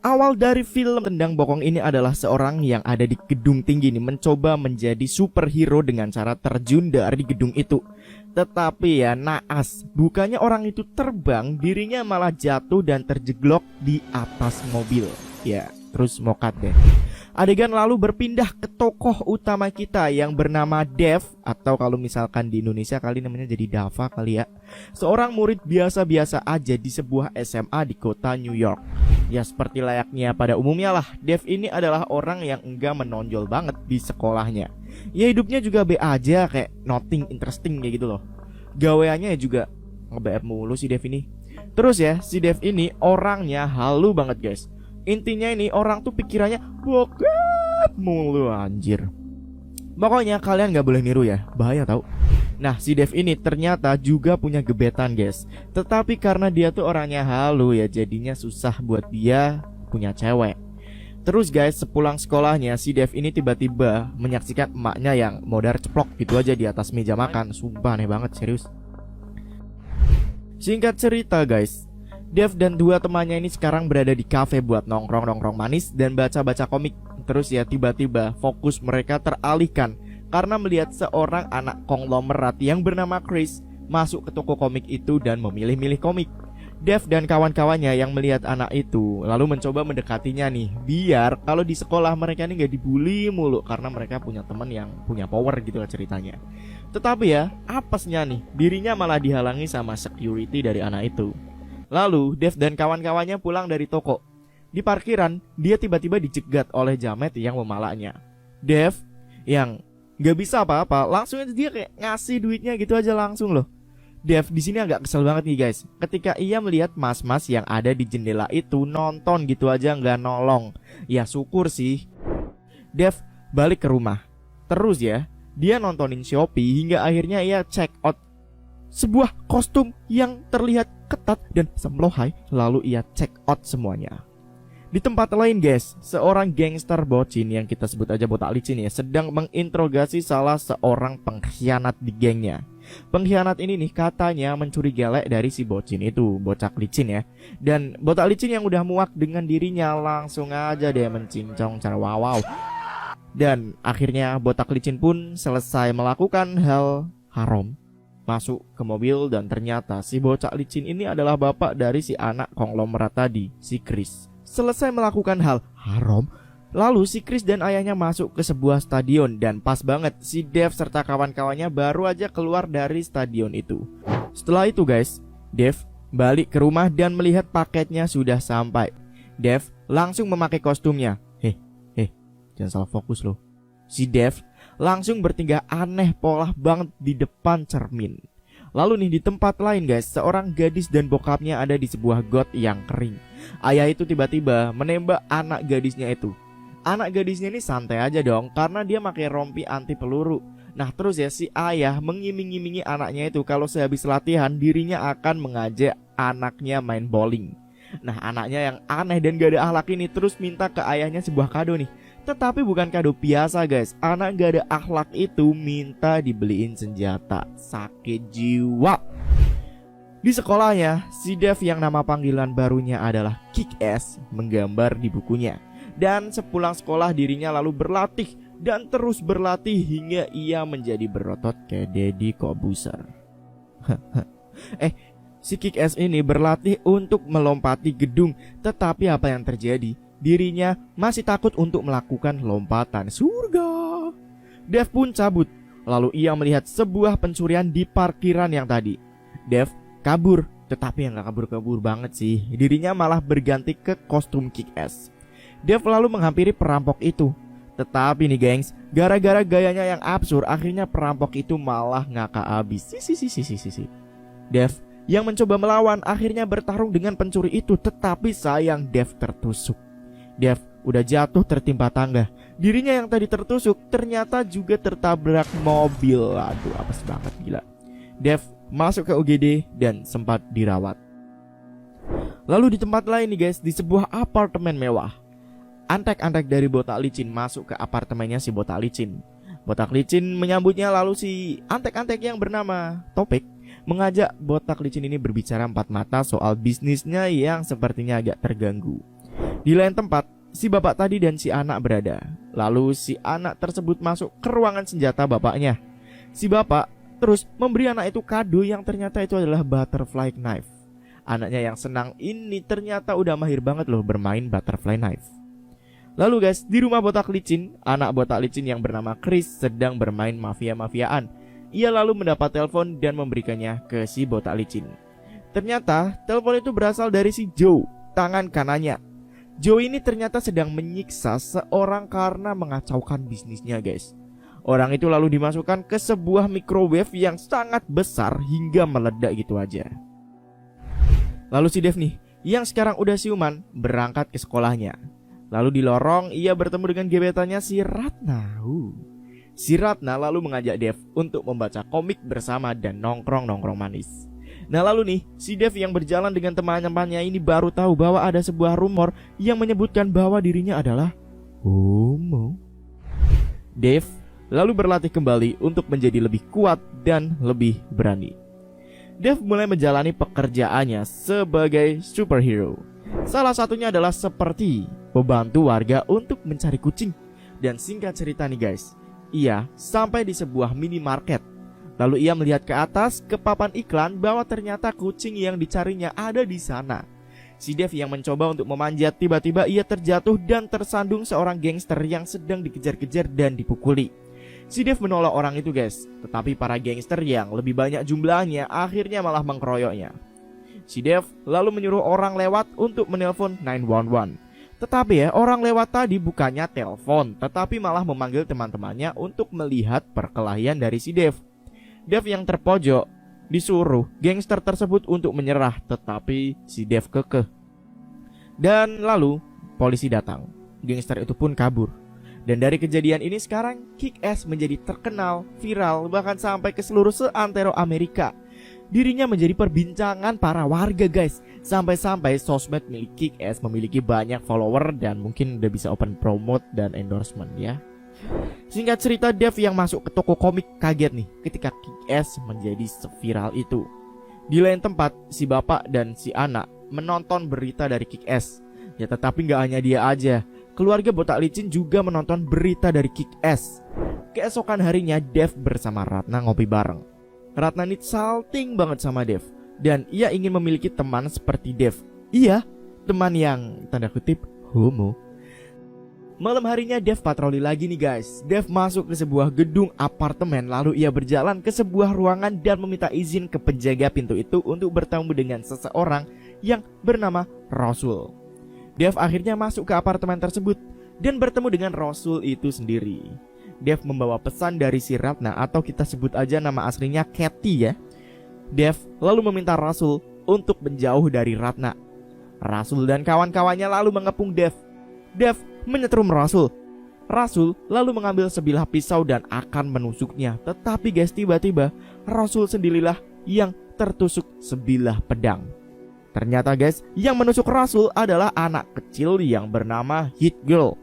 Awal dari film Tendang Bokong ini adalah seorang yang ada di gedung tinggi ini mencoba menjadi superhero dengan cara terjun dari gedung itu. Tetapi ya naas, bukannya orang itu terbang, dirinya malah jatuh dan terjeglok di atas mobil. Ya, terus mokat deh. Adegan lalu berpindah ke tokoh utama kita yang bernama Dev, atau kalau misalkan di Indonesia kali namanya jadi Dava kali ya. Seorang murid biasa-biasa aja di sebuah SMA di kota New York. Ya seperti layaknya pada umumnya lah, Dev ini adalah orang yang enggak menonjol banget di sekolahnya. Ya hidupnya juga be aja, kayak nothing interesting kayak gitu loh. Gaweannya juga nge-BF mulu si Dev ini. Terus ya, si Dev ini orangnya halu banget guys. Intinya ini orang tuh pikirannya bokep mulu anjir. Pokoknya kalian gak boleh niru ya, bahaya tau. Nah si Dev ini ternyata juga punya gebetan guys. Tetapi karena dia tuh orangnya halu ya, jadinya susah buat dia punya cewek. Terus guys, sepulang sekolahnya si Dev ini tiba-tiba menyaksikan emaknya yang modar ceplok gitu aja di atas meja makan. Sumpah aneh banget, serius. Singkat cerita guys, Dev dan dua temannya ini sekarang berada di kafe buat nongkrong-nongkrong manis dan baca-baca komik. Terus ya tiba-tiba fokus mereka teralihkan karena melihat seorang anak konglomerat yang bernama Chris masuk ke toko komik itu dan memilih-milih komik. Dev dan kawan-kawannya yang melihat anak itu lalu mencoba mendekatinya nih, biar kalau di sekolah mereka ini gak dibully mulu karena mereka punya teman yang punya power gitu lah ceritanya. Tetapi ya apesnya nih, dirinya malah dihalangi sama security dari anak itu. Lalu Dev dan kawan-kawannya pulang dari toko. Di parkiran dia tiba-tiba dicegat oleh jamet yang memalaknya. Dev yang gak bisa apa-apa, langsung aja dia kayak ngasih duitnya gitu aja langsung loh. Dev di sini agak kesel banget nih guys, ketika ia melihat mas-mas yang ada di jendela itu nonton gitu aja nggak nolong. Ya syukur sih. Dev balik ke rumah. Terus ya dia nontonin Shopee hingga akhirnya ia check out sebuah kostum yang terlihat ketat dan semlohai. Lalu ia check out semuanya. Di tempat lain guys, seorang gangster bocin yang kita sebut aja botak licin ya, sedang menginterogasi salah seorang pengkhianat di gengnya. Pengkhianat ini nih katanya mencuri gelek dari si bocin itu, bocak licin ya. Dan botak licin yang udah muak dengan dirinya langsung aja deh mencincong cara wow. Dan akhirnya botak licin pun selesai melakukan hal haram, masuk ke mobil dan ternyata si bocak licin ini adalah bapak dari si anak konglomerat tadi, si Chris. Selesai melakukan hal haram, lalu si Chris dan ayahnya masuk ke sebuah stadion. Dan pas banget si Dev serta kawan-kawannya baru aja keluar dari stadion itu. Setelah itu guys, Dev balik ke rumah dan melihat paketnya sudah sampai. Dev langsung memakai kostumnya. Jangan salah fokus loh. Si Dev langsung bertingkah aneh polah banget di depan cermin. Lalu nih di tempat lain guys, seorang gadis dan bokapnya ada di sebuah got yang kering. Ayah itu tiba-tiba menembak anak gadisnya itu. Anak gadisnya ini santai aja dong karena dia pakai rompi anti peluru. Nah terus ya si ayah mengiming-imingi anaknya itu kalau sehabis latihan dirinya akan mengajak anaknya main bowling. Nah anaknya yang aneh dan gak ada akhlak ini terus minta ke ayahnya sebuah kado nih. Tetapi bukan kado biasa guys. Anak gak ada akhlak itu minta dibeliin senjata. Sakit jiwa. Di sekolahnya, si Dev yang nama panggilan barunya adalah Kick-Ass menggambar di bukunya. Dan sepulang sekolah dirinya lalu berlatih dan terus berlatih hingga ia menjadi berotot kayak Deddy Kobuser. Si Kick-Ass ini berlatih untuk melompati gedung. Tetapi apa yang terjadi? Dirinya masih takut untuk melakukan lompatan surga. Dev pun cabut. Lalu ia melihat sebuah pencurian di parkiran yang tadi. Dev kabur, tetapi yang gak kabur-kabur banget sih. Dirinya malah berganti ke kostum Kick-Ass. Dev lalu menghampiri perampok itu. Tetapi nih gengs, gara-gara gayanya yang absurd, akhirnya perampok itu malah ngakak abis. Dev yang mencoba melawan akhirnya bertarung dengan pencuri itu. Tetapi sayang Dev tertusuk. Dev udah jatuh tertimpa tangga. Dirinya yang tadi tertusuk ternyata juga tertabrak mobil. Aduh apes banget gila. Dev masuk ke UGD dan sempat dirawat. Lalu di tempat lain nih guys, di sebuah apartemen mewah, antek-antek dari botak licin masuk ke apartemennya si botak licin. Botak licin menyambutnya, lalu si antek-antek yang bernama Topik mengajak botak licin ini berbicara empat mata soal bisnisnya yang sepertinya agak terganggu. Di lain tempat, si bapak tadi dan si anak berada. Lalu si anak tersebut masuk ke ruangan senjata bapaknya. Si bapak terus memberi anak itu kado yang ternyata itu adalah butterfly knife. Anaknya yang senang ini ternyata udah mahir banget loh bermain butterfly knife. Lalu guys, di rumah botak licin, anak botak licin yang bernama Chris sedang bermain mafia-mafiaan. Ia lalu mendapat telepon dan memberikannya ke si botak licin. Ternyata telepon itu berasal dari si Joe, tangan kanannya. Joe ini ternyata sedang menyiksa seorang karena mengacaukan bisnisnya guys. Orang itu lalu dimasukkan ke sebuah microwave yang sangat besar hingga meledak gitu aja. Lalu si Dev nih, yang sekarang udah siuman, berangkat ke sekolahnya. Lalu di lorong ia bertemu dengan gebetannya si Ratna. Si Ratna lalu mengajak Dev untuk membaca komik bersama dan nongkrong-nongkrong manis. Nah lalu nih, si Dev yang berjalan dengan teman-temannya ini baru tahu bahwa ada sebuah rumor yang menyebutkan bahwa dirinya adalah homo. Dev lalu berlatih kembali untuk menjadi lebih kuat dan lebih berani. Dev mulai menjalani pekerjaannya sebagai superhero. Salah satunya adalah seperti membantu warga untuk mencari kucing. Dan singkat cerita nih guys, ia sampai di sebuah minimarket. Lalu ia melihat ke atas ke papan iklan bahwa ternyata kucing yang dicarinya ada di sana. Si Dev yang mencoba untuk memanjat, tiba-tiba ia terjatuh dan tersandung seorang gangster yang sedang dikejar-kejar dan dipukuli. Si Dev menolak orang itu guys, tetapi para gangster yang lebih banyak jumlahnya akhirnya malah mengkeroyoknya. Si Dev lalu menyuruh orang lewat untuk menelpon 911. Tetapi orang lewat tadi bukannya telepon, tetapi malah memanggil teman-temannya untuk melihat perkelahian dari si Dev. Dev yang terpojok disuruh gangster tersebut untuk menyerah, tetapi si Dev kekeh. Dan lalu polisi datang. Gangster itu pun kabur. Dan dari kejadian ini sekarang Kick-Ass menjadi terkenal, viral, bahkan sampai ke seluruh seantero Amerika. Dirinya menjadi perbincangan para warga guys. Sampai-sampai sosmed milik Kick-Ass memiliki banyak follower dan mungkin udah bisa open promote dan endorsement ya. Singkat cerita, Dev yang masuk ke toko komik kaget nih ketika Kick-Ass menjadi seviral itu. Di lain tempat, si bapak dan si anak menonton berita dari Kick-Ass. Ya tetapi gak hanya dia aja, keluarga botak licin juga menonton berita dari Kick-Ass. Keesokan harinya Dev bersama Ratna ngopi bareng. Ratna ini salting banget sama Dev, dan ia ingin memiliki teman seperti Dev. Iya, teman yang tanda kutip homo. Malam harinya Dev patroli lagi nih guys. Dev masuk ke sebuah gedung apartemen, lalu ia berjalan ke sebuah ruangan dan meminta izin ke penjaga pintu itu untuk bertemu dengan seseorang yang bernama Rasul. Dev akhirnya masuk ke apartemen tersebut dan bertemu dengan Rasul itu sendiri. Dev membawa pesan dari si Ratna, atau kita sebut aja nama aslinya Kathy ya. Dev lalu meminta Rasul untuk menjauh dari Ratna. Rasul dan kawan-kawannya lalu mengepung Dev. Dev menyetrum Rasul. Rasul lalu mengambil sebilah pisau dan akan menusuknya. Tetapi guys, tiba-tiba Rasul sendirilah yang tertusuk sebilah pedang. Ternyata guys, yang menusuk Rasul adalah anak kecil yang bernama Hit Girl.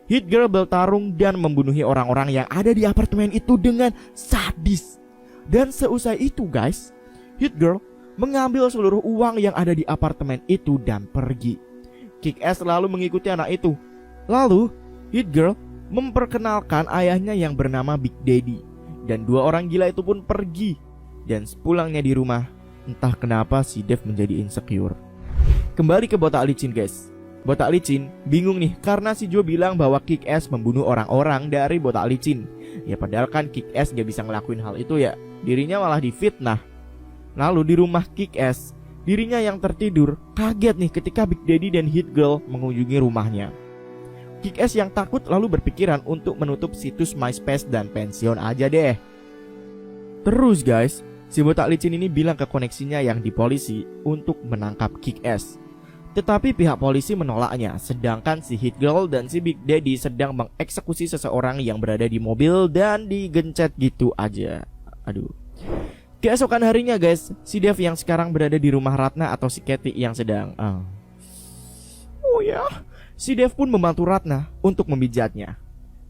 Hit Girl bertarung dan membunuhi orang-orang yang ada di apartemen itu dengan sadis. Dan seusai itu guys, Hit Girl mengambil seluruh uang yang ada di apartemen itu dan pergi. Kick-Ass lalu mengikuti anak itu. Lalu Hit Girl memperkenalkan ayahnya yang bernama Big Daddy. Dan dua orang gila itu pun pergi. Dan sepulangnya di rumah, entah kenapa si Dev menjadi insecure. Kembali ke botak licin guys. Botak licin bingung nih karena si Joe bilang bahwa Kick-Ass membunuh orang-orang dari botak licin. Ya padahal kan Kick-Ass gak bisa ngelakuin hal itu ya. Dirinya malah difitnah. Lalu di rumah Kick-Ass, dirinya yang tertidur kaget nih ketika Big Daddy dan Hit Girl mengunjungi rumahnya. Kick-Ass yang takut lalu berpikiran untuk menutup situs MySpace dan pensiun aja deh. Terus guys, si botak licin ini bilang ke koneksinya yang di polisi untuk menangkap Kick-Ass. Tetapi pihak polisi menolaknya, sedangkan si Hit Girl dan si Big Daddy sedang mengeksekusi seseorang yang berada di mobil dan digencet gitu aja. Aduh. Keesokan harinya guys, si Dev yang sekarang berada di rumah Ratna atau si Kathy yang sedang si Dev pun membantu Ratna untuk memijatnya.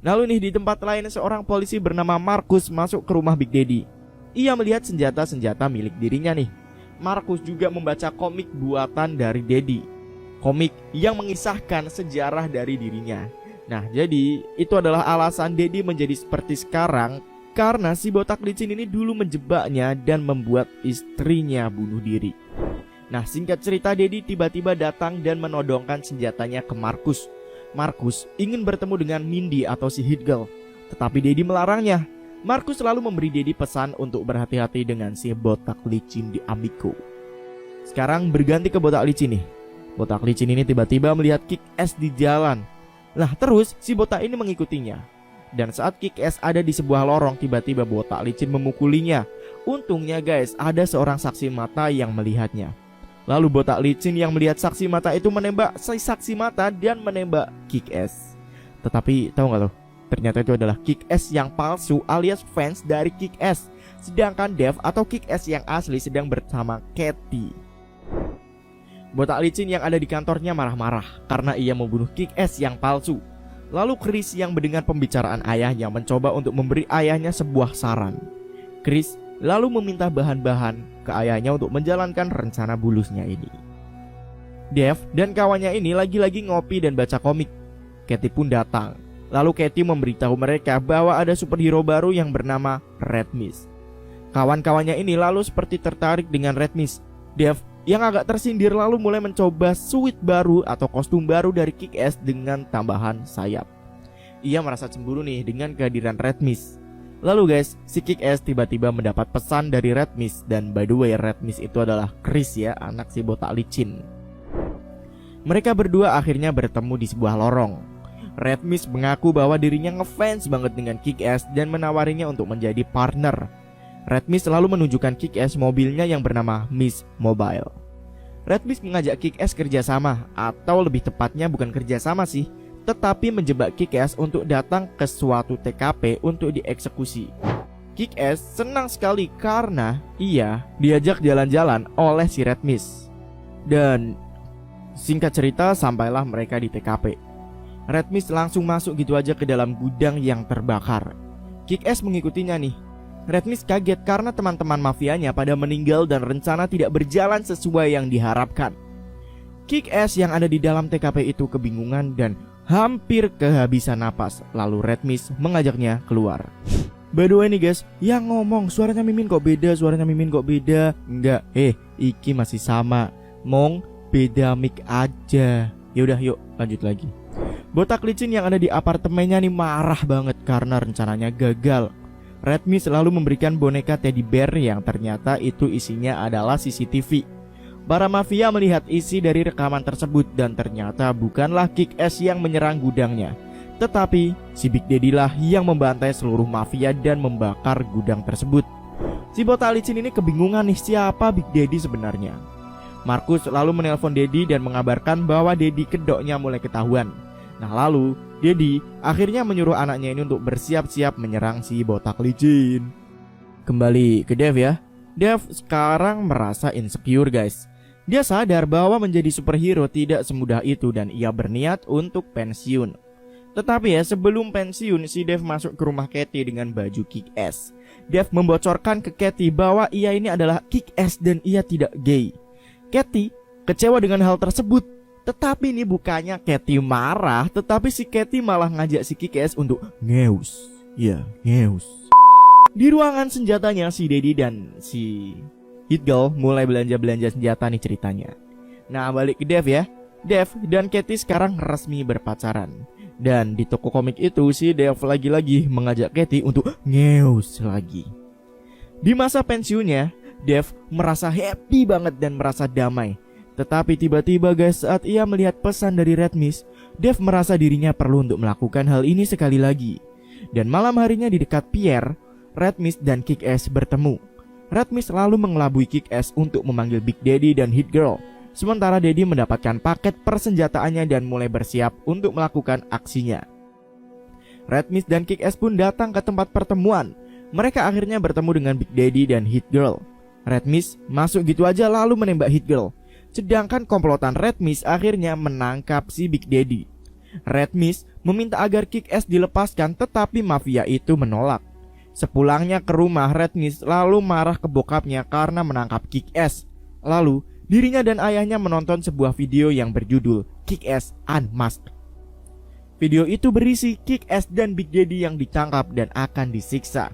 Lalu nih di tempat lain, seorang polisi bernama Marcus masuk ke rumah Big Daddy. Ia melihat senjata-senjata milik dirinya nih. Marcus juga membaca komik buatan dari Daddy. komik yang mengisahkan sejarah dari dirinya. Nah, jadi itu adalah alasan Dedi menjadi seperti sekarang, karena si botak licin ini dulu menjebaknya dan membuat istrinya bunuh diri. Nah, singkat cerita, Dedi tiba-tiba datang dan menodongkan senjatanya ke Markus. Markus ingin bertemu dengan Mindy atau si Hit Girl, tetapi Dedi melarangnya. Markus selalu memberi Dedi pesan untuk berhati-hati dengan si botak licin di Amico. Sekarang berganti ke botak licin nih. Botak licin ini tiba-tiba melihat Kick-Ass di jalan. Lah terus si botak ini mengikutinya. Dan saat Kick-Ass ada di sebuah lorong, tiba-tiba botak licin memukulinya. Untungnya guys, ada seorang saksi mata yang melihatnya. Lalu botak licin yang melihat saksi mata itu menembak si saksi mata dan menembak Kick-Ass. Tetapi tahu gak lo? Ternyata itu adalah Kick-Ass yang palsu alias fans dari Kick-Ass. Sedangkan Dev atau Kick-Ass yang asli sedang bersama Katie. Botak licin yang ada di kantornya marah-marah karena ia membunuh Kick-Ass yang palsu. Lalu Chris yang mendengar pembicaraan ayahnya mencoba untuk memberi ayahnya sebuah saran. Chris lalu meminta bahan-bahan ke ayahnya untuk menjalankan rencana bulusnya ini. Dev dan kawannya ini lagi-lagi ngopi dan baca komik. Katie pun datang. Lalu Katie memberitahu mereka bahwa ada superhero baru yang bernama Red Mist. Kawan-kawannya ini lalu seperti tertarik dengan Red Mist. Dev yang agak tersindir lalu mulai mencoba suit baru atau kostum baru dari Kick-Ass dengan tambahan sayap. Ia merasa cemburu nih dengan kehadiran Red Mist. Lalu guys, si Kick-Ass tiba-tiba mendapat pesan dari Red Mist. Dan by the way, Red Mist itu adalah Chris ya, anak si botak licin. Mereka berdua akhirnya bertemu di sebuah lorong. Red Mist mengaku bahwa dirinya ngefans banget dengan Kick-Ass dan menawarinya untuk menjadi partner. Red Mist selalu menunjukkan Kick-Ass mobilnya yang bernama Miss Mobile. Red Mist mengajak Kick-Ass kerjasama, atau lebih tepatnya bukan kerjasama sih, tetapi menjebak Kick-Ass untuk datang ke suatu TKP untuk dieksekusi. Kick-Ass senang sekali karena ia diajak jalan-jalan oleh si Red Mist. Dan singkat cerita sampailah mereka di TKP. Red Mist langsung masuk gitu aja ke dalam gudang yang terbakar. Kick-Ass mengikutinya nih. Red Mist kaget karena teman-teman mafianya pada meninggal dan rencana tidak berjalan sesuai yang diharapkan. Kick-Ass yang ada di dalam TKP itu kebingungan dan hampir kehabisan napas. Lalu Red Mist mengajaknya keluar. By the way nih guys, yang ngomong suaranya Mimin kok beda, suaranya Mimin kok beda. Enggak, iki masih sama. Mong beda mic aja. Yaudah yuk lanjut lagi. Botak licin yang ada di apartemennya nih marah banget karena rencananya gagal. Red Mist selalu memberikan boneka teddy bear yang ternyata itu isinya adalah CCTV. Para mafia melihat isi dari rekaman tersebut dan ternyata bukanlah Kick-Ass yang menyerang gudangnya, tetapi si Big Daddy lah yang membantai seluruh mafia dan membakar gudang tersebut. Si botak licin ini kebingungan nih siapa Big Daddy sebenarnya. Markus lalu menelpon Daddy dan mengabarkan bahwa Daddy kedoknya mulai ketahuan. Nah lalu Daddy akhirnya menyuruh anaknya ini untuk bersiap-siap menyerang si botak licin. Kembali ke Dev ya. Dev sekarang merasa insecure guys. Dia sadar bahwa menjadi superhero tidak semudah itu dan ia berniat untuk pensiun. Tetapi ya sebelum pensiun si Dev masuk ke rumah Katie dengan baju Kick-Ass. Dev membocorkan ke Katie bahwa ia ini adalah Kick-Ass dan ia tidak gay. Katie kecewa dengan hal tersebut. Tetapi ini bukannya Katie marah, tetapi si Katie malah ngajak si Kick-Ass untuk ngeus. Ya, ngeus. Di ruangan senjatanya si Daddy dan si Hit Girl mulai belanja-belanja senjata nih ceritanya. Nah balik ke Dev ya. Dev dan Katie sekarang resmi berpacaran. Dan di toko komik itu si Dev lagi-lagi mengajak Katie untuk ngeus lagi. Di masa pensiunnya, Dev merasa happy banget dan merasa damai. Tetapi tiba-tiba guys saat ia melihat pesan dari Red Mist, Dev merasa dirinya perlu untuk melakukan hal ini sekali lagi. Dan malam harinya di dekat pier, Red Mist dan Kick-Ass bertemu. Red Mist lalu mengelabui Kick-Ass untuk memanggil Big Daddy dan Hit Girl. Sementara Daddy mendapatkan paket persenjataannya dan mulai bersiap untuk melakukan aksinya. Red Mist dan Kick-Ass pun datang ke tempat pertemuan. Mereka akhirnya bertemu dengan Big Daddy dan Hit Girl. Red Mist masuk gitu aja lalu menembak Hit Girl. Sedangkan komplotan Red Mist akhirnya menangkap si Big Daddy. Red Mist meminta agar Kick-Ass dilepaskan tetapi mafia itu menolak. Sepulangnya ke rumah, Red Mist lalu marah ke bokapnya karena menangkap Kick-Ass. Lalu Dirinya dan ayahnya menonton sebuah video yang berjudul Kick-Ass Unmasked. Video itu berisi Kick-Ass dan Big Daddy yang ditangkap dan akan disiksa.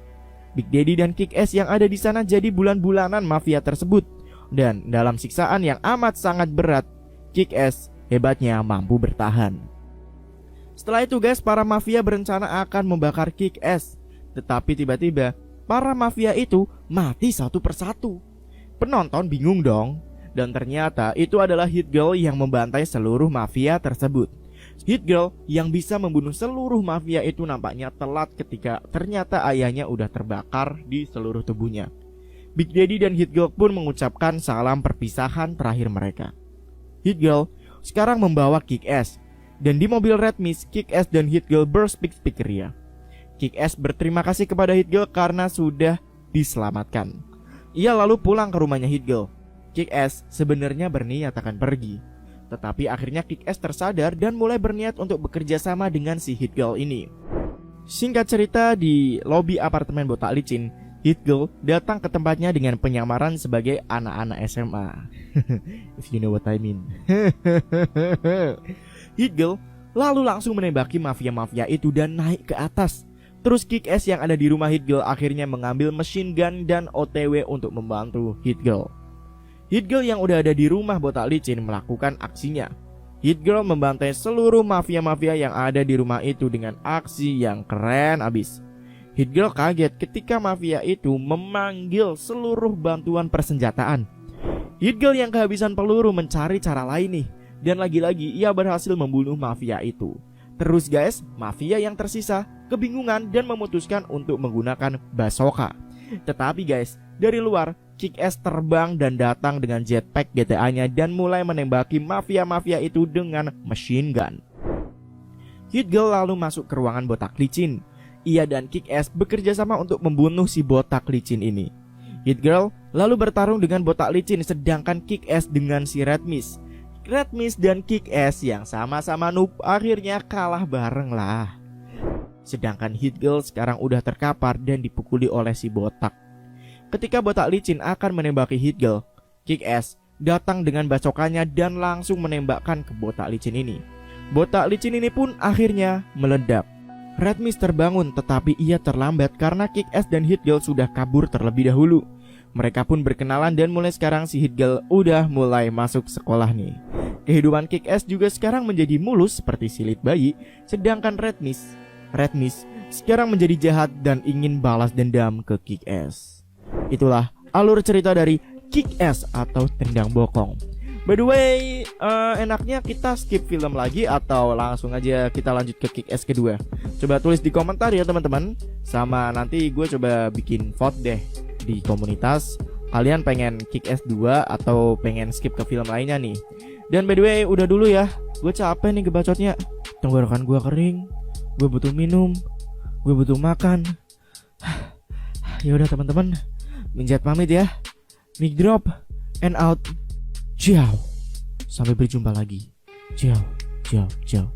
Big Daddy dan Kick-Ass yang ada di sana jadi bulan-bulanan mafia tersebut. Dan dalam siksaan yang amat sangat berat, Kick-Ass hebatnya mampu bertahan. Setelah itu guys, para mafia berencana akan membakar Kick-Ass. Tetapi tiba-tiba para mafia itu mati satu persatu. Penonton bingung dong. Dan ternyata itu adalah Hit Girl yang membantai seluruh mafia tersebut. Hit Girl yang bisa membunuh seluruh mafia itu nampaknya telat ketika ternyata ayahnya udah terbakar di seluruh tubuhnya. Big Daddy dan Hit Girl pun mengucapkan salam perpisahan terakhir mereka. Hit Girl sekarang membawa Kick-Ass. Dan di mobil Red Mist, Kick-Ass dan Hit Girl berspik-spik ria. Kick-Ass berterima kasih kepada Hit Girl karena sudah diselamatkan. Ia lalu pulang ke rumahnya Hit Girl. Kick-Ass sebenarnya berniat akan pergi, tetapi akhirnya Kick-Ass tersadar dan mulai berniat untuk bekerja sama dengan si Hit Girl ini. Singkat cerita, di lobi apartemen botak licin, Hit Girl datang ke tempatnya dengan penyamaran sebagai anak-anak SMA. If you know what I mean. Hit Girl lalu langsung menembaki mafia-mafia itu dan naik ke atas. Terus Kick-Ass yang ada di rumah Hit Girl akhirnya mengambil machine gun dan OTW untuk membantu Hit Girl. Hit Girl yang udah ada di rumah botak licin melakukan aksinya. Hit Girl membantai seluruh mafia-mafia yang ada di rumah itu dengan aksi yang keren abis. Hit Girl kaget ketika mafia itu memanggil seluruh bantuan persenjataan. Hit Girl yang kehabisan peluru mencari cara lain nih. Dan lagi-lagi ia berhasil membunuh mafia itu. Terus guys, mafia yang tersisa kebingungan dan memutuskan untuk menggunakan bazooka. Tetapi guys, dari luar Kick-Ass terbang dan datang dengan jetpack GTA-nya dan mulai menembaki mafia-mafia itu dengan machine gun. Hit Girl lalu masuk ke ruangan botak licin. Ia dan Kick-Ass bekerja sama untuk membunuh si botak licin ini. Hit Girl lalu bertarung dengan botak licin sedangkan Kick-Ass dengan si Red Mist. Red Mist dan Kick-Ass yang sama-sama noob akhirnya kalah bareng lah. Sedangkan Hit Girl sekarang udah terkapar dan dipukuli oleh si botak. Ketika botak licin akan menembaki Hit Girl, Kick-Ass datang dengan bacokannya dan langsung menembakkan ke botak licin ini. Botak licin ini pun akhirnya meledak. Red Mist terbangun tetapi ia terlambat karena Kick-Ass dan Hit Girl sudah kabur terlebih dahulu. Mereka pun berkenalan dan mulai sekarang si Hit Girl udah mulai masuk sekolah nih. Kehidupan Kick-Ass juga sekarang menjadi mulus seperti silit bayi. Sedangkan Red Mist sekarang menjadi jahat dan ingin balas dendam ke Kick-Ass. Itulah alur cerita dari Kick-Ass atau Tendang Bokong. By the way, enaknya kita skip film lagi atau langsung aja kita lanjut ke Kick-Ass kedua? Coba tulis di komentar ya teman-teman. Sama nanti gue coba bikin vote deh di komunitas. Kalian pengen Kick-Ass 2 atau pengen skip ke film lainnya nih? Dan by the way, udah dulu ya. Gue capek nih gebacotnya. Tenggorokan gue kering. Gue butuh minum. Gue butuh makan. Ya udah teman-teman, Minjat pamit ya. Mic drop and out. Ciao. Sampai berjumpa lagi. Ciao.